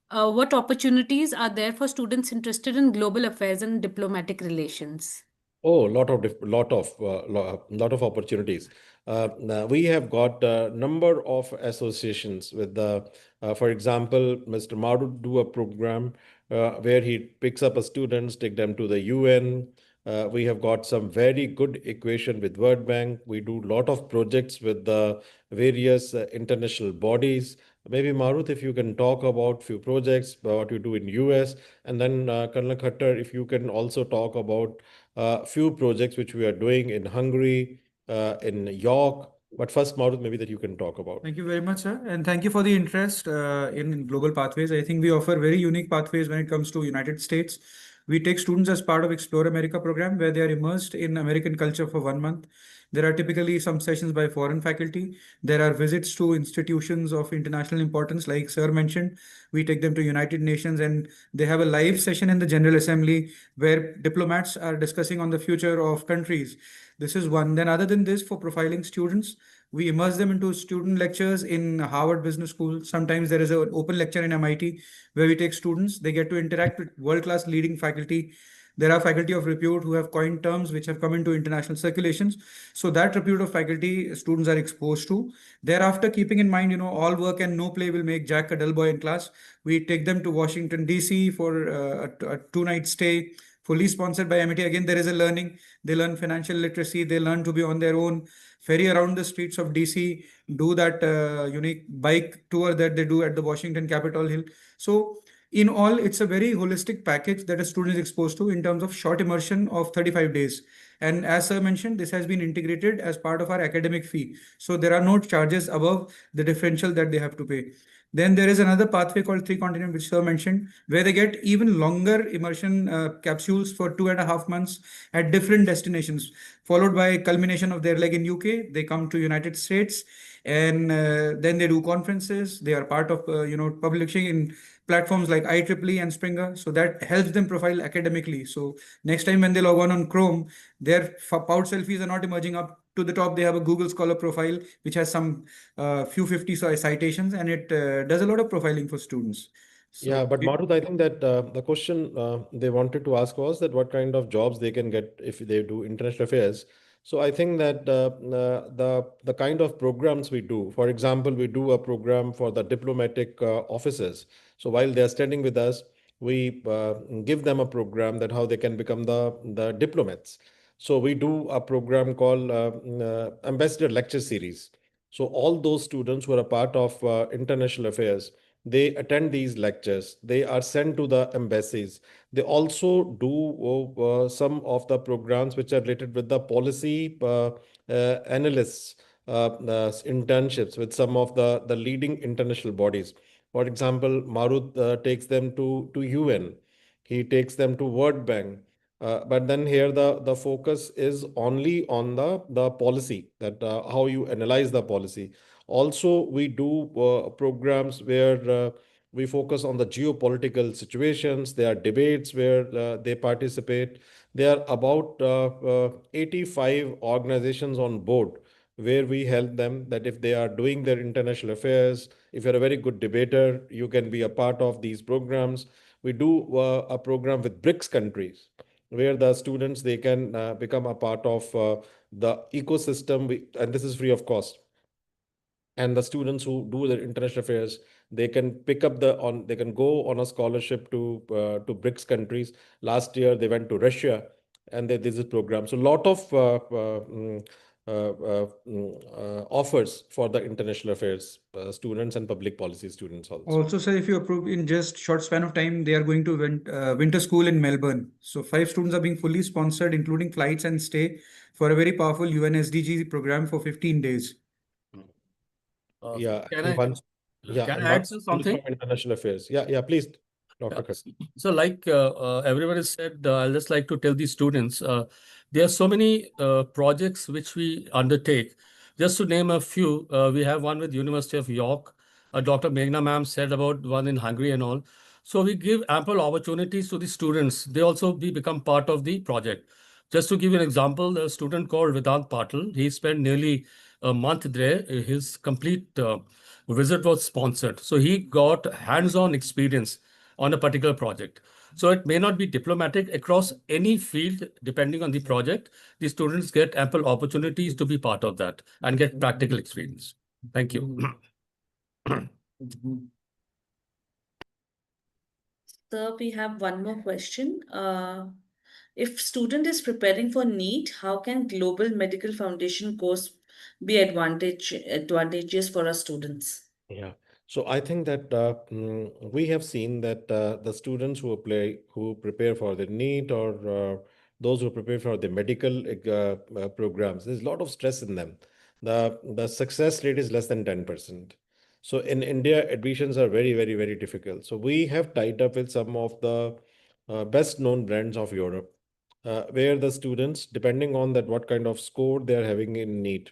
what opportunities are there for students interested in global affairs and diplomatic relations. Oh, lot of opportunities. Now we have got a number of associations with for example, Mr. Maru do a program where he picks up a students, take them to the UN. We have got some very good equation with World Bank. We do a lot of projects with the various international bodies. Maybe Marut, if you can talk about few projects, what you do in US, and then Colonel Khattar, if you can also talk about few projects which we are doing in Hungary, in York. But first, Maurud, maybe that you can talk about. Thank you very much, sir. And thank you for the interest in global pathways. I think we offer very unique pathways when it comes to United States. We take students as part of Explore America program, where they are immersed in American culture for 1 month. There are typically some sessions by foreign faculty. There are visits to institutions of international importance, like sir mentioned. We take them to United Nations, and they have a live session in the General Assembly where diplomats are discussing on the future of countries. This is one. Then other than this, for profiling students, we immerse them into student lectures in Harvard Business School. Sometimes there is an open lecture in MIT where we take students. They get to interact with world-class leading faculty. There are faculty of repute who have coined terms which have come into international circulations. So that repute of faculty students are exposed to. Thereafter, keeping in mind, all work and no play will make Jack a dull boy in class. We take them to Washington, D.C. for a 2-night stay, fully sponsored by MIT. Again, there is a learning. They learn financial literacy. They learn to be on their own, ferry around the streets of DC, do that unique bike tour that they do at the Washington Capitol Hill. So in all, it's a very holistic package that a student is exposed to in terms of short immersion of 35 days. And as sir mentioned, this has been integrated as part of our academic fee. So there are no charges above the differential that they have to pay. Then there is another pathway called Three Continent, which sir mentioned, where they get even longer immersion capsules for 2.5 months at different destinations, followed by culmination of their leg in UK. They come to United States, and then they do conferences. They are part of publishing in platforms like IEEE and Springer. So that helps them profile academically. So next time when they log on Chrome, their pout selfies are not emerging up to the top. They have a Google Scholar profile, which has some few 50 citations, and it does a lot of profiling for students. Yeah, So but Marut, I think that the question they wanted to ask was that what kind of jobs they can get if they do international affairs. So I think that the kind of programs we do, for example, we do a program for the diplomatic officers. So while they are studying with us, we give them a program that how they can become the diplomats. So we do a program called Ambassador Lecture Series. So all those students who are a part of international affairs, they attend these lectures, they are sent to the embassies, they also do some of the programs which are related with the policy analysts internships with some of the leading international bodies. For example, Marut takes them to UN, he takes them to World Bank. But then here the focus is only on the policy, that how you analyze the policy. Also, we do programs where we focus on the geopolitical situations. There are debates where they participate. There are about 85 organizations on board where we help them that if they are doing their international affairs, if you're a very good debater, you can be a part of these programs. We do a program with BRICS countries where the students they can become a part of the ecosystem, and this is free of cost. And the students who do their international affairs, they can pick up they can go on a scholarship to BRICS countries. Last year they went to Russia, and this is program. So a lot of offers for the international affairs students and public policy students also. also, sir, if you approve in just short span of time, they are going to winter school in Melbourne. So 5 students are being fully sponsored, including flights and stay, for a very powerful UN SDG program for 15 days. Yeah, Can and I once, yeah, can and I add once something? from international affairs. Yeah, please, Yeah. Dr. Khat. So, like everyone has said, I'll just like to tell the students there are so many projects which we undertake. Just to name a few, we have one with University of York. Dr. Meghna ma'am said about one in Hungary and all. So we give ample opportunities to the students. They also become part of the project. Just to give you an example, a student called Vedant Patil, he spent nearly a month there. His complete visit was sponsored. So he got hands-on experience on a particular project. So it may not be diplomatic across any field, depending on the project. The students get ample opportunities to be part of that and get practical experience. Thank you. Sir, we have one more question. If student is preparing for NEET, how can Global Medical Foundation course be advantageous for our students? Yeah. So I think that we have seen that the students who prepare for the NEET or those who prepare for the medical programs, there's a lot of stress in them. The success rate is less than 10%. So in India, admissions are very, very, very difficult. So we have tied up with some of the best known brands of Europe, where the students, depending on that what kind of score they are having in NEET,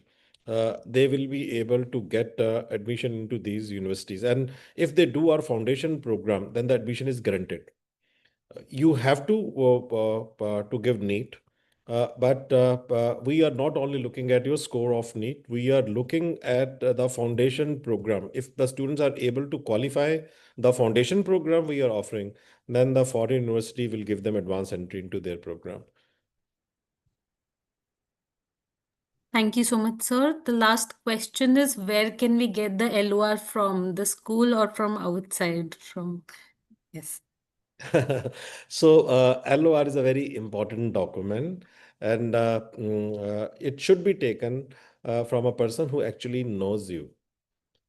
they will be able to get admission into these universities. And if they do our foundation program, then the admission is guaranteed. You have to give NEET, but we are not only looking at your score of NEET, we are looking at the foundation program. If the students are able to qualify the foundation program we are offering, then the foreign university will give them advanced entry into their program. Thank you so much, sir. The last question is, where can we get the LOR from, the school or from outside? Yes. So LOR is a very important document, and it should be taken from a person who actually knows you.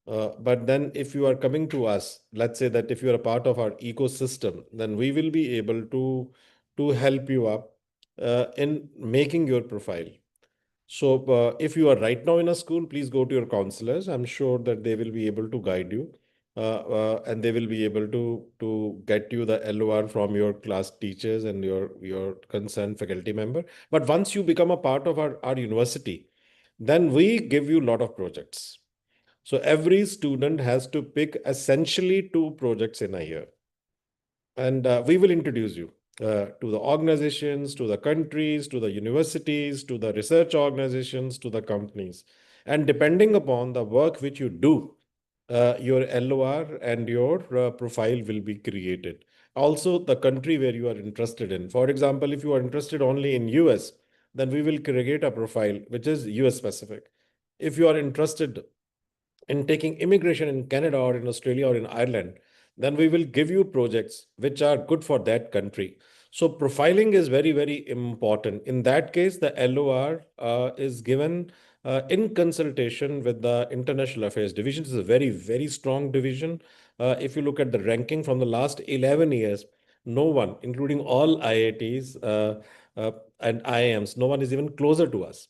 But then if you are coming to us, let's say that if you are a part of our ecosystem, then we will be able to help you up in making your profile. So if you are right now in a school, please go to your counselors. I'm sure that they will be able to guide you, and they will be able to get you the LOR from your class teachers and your concerned faculty member. But once you become a part of our university, then we give you a lot of projects. So every student has to pick essentially 2 projects in a year. And we will introduce you to the organizations, to the countries, to the universities, to the research organizations, to the companies. And depending upon the work which you do, your LOR and your profile will be created. Also, the country where you are interested in. For example, if you are interested only in US, then we will create a profile which is US specific. If you are interested in taking immigration in Canada or in Australia or in Ireland, then we will give you projects which are good for that country. So profiling is very, very important. In that case, the LOR is given in consultation with the International Affairs Division. This is a very, very strong division. If you look at the ranking from the last 11 years, no one, including all IITs and IIMs, no one is even closer to us.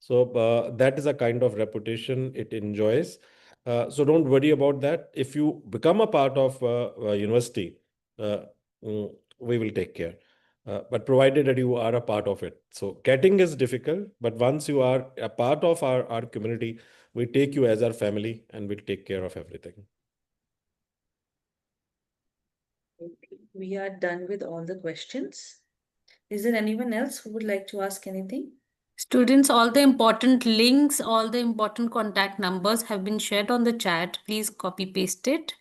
So that is a kind of reputation it enjoys. So don't worry about that. If you become a part of a university, uh, we will take care. But provided that you are a part of it. So getting is difficult, but once you are a part of our community, we take you as our family and we'll take care of everything. Okay, we are done with all the questions. Is there anyone else who would like to ask anything? Students, all the important links, all the important contact numbers have been shared on the chat. Please copy paste it.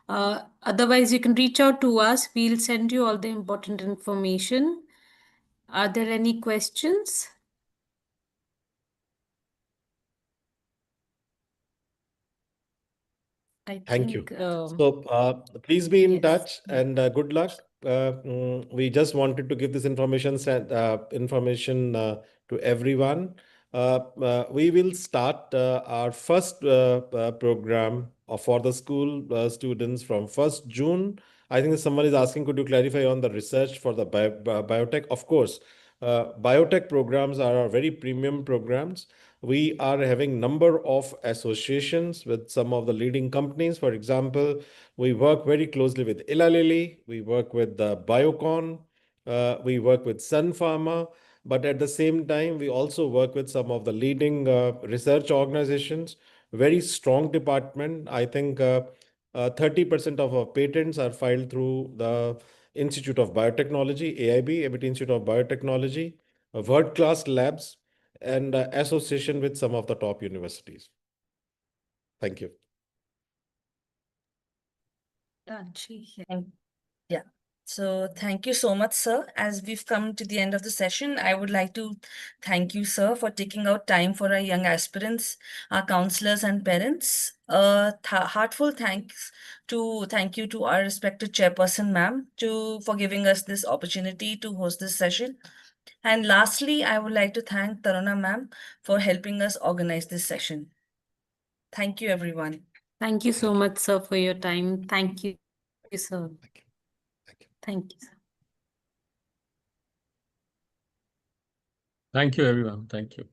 Otherwise, you can reach out to us. We'll send you all the important information. Are there any questions? I Thank you. think So please be in yes. touch and good luck. We just wanted to give this information to everyone. We will start our first program for the school students from 1st June. I think someone is asking, could you clarify on the research for the biotech? Of course, biotech programs are very premium programs. We are having number of associations with some of the leading companies. For example, we work very closely with Eli Lilly, we work with Biocon, we work with Sun Pharma, but at the same time, we also work with some of the leading research organizations. Very strong department. I think 30% of our patents are filed through the Institute of Biotechnology, AIB, MIT Institute of Biotechnology, world-class labs, and association with some of the top universities. Thank you. Yeah. So thank you so much, sir. As we've come to the end of the session, I would like to thank you, sir, for taking out time for our young aspirants, our counselors and parents. Heartfelt thank you to our respected chairperson, ma'am, for giving us this opportunity to host this session. And lastly, I would like to thank Taruna ma'am for helping us organize this session. Thank you, everyone. Thank you so much, sir, for your time. Thank you, sir. Thank you. Thank you. Thank you, sir. Thank you, everyone. Thank you.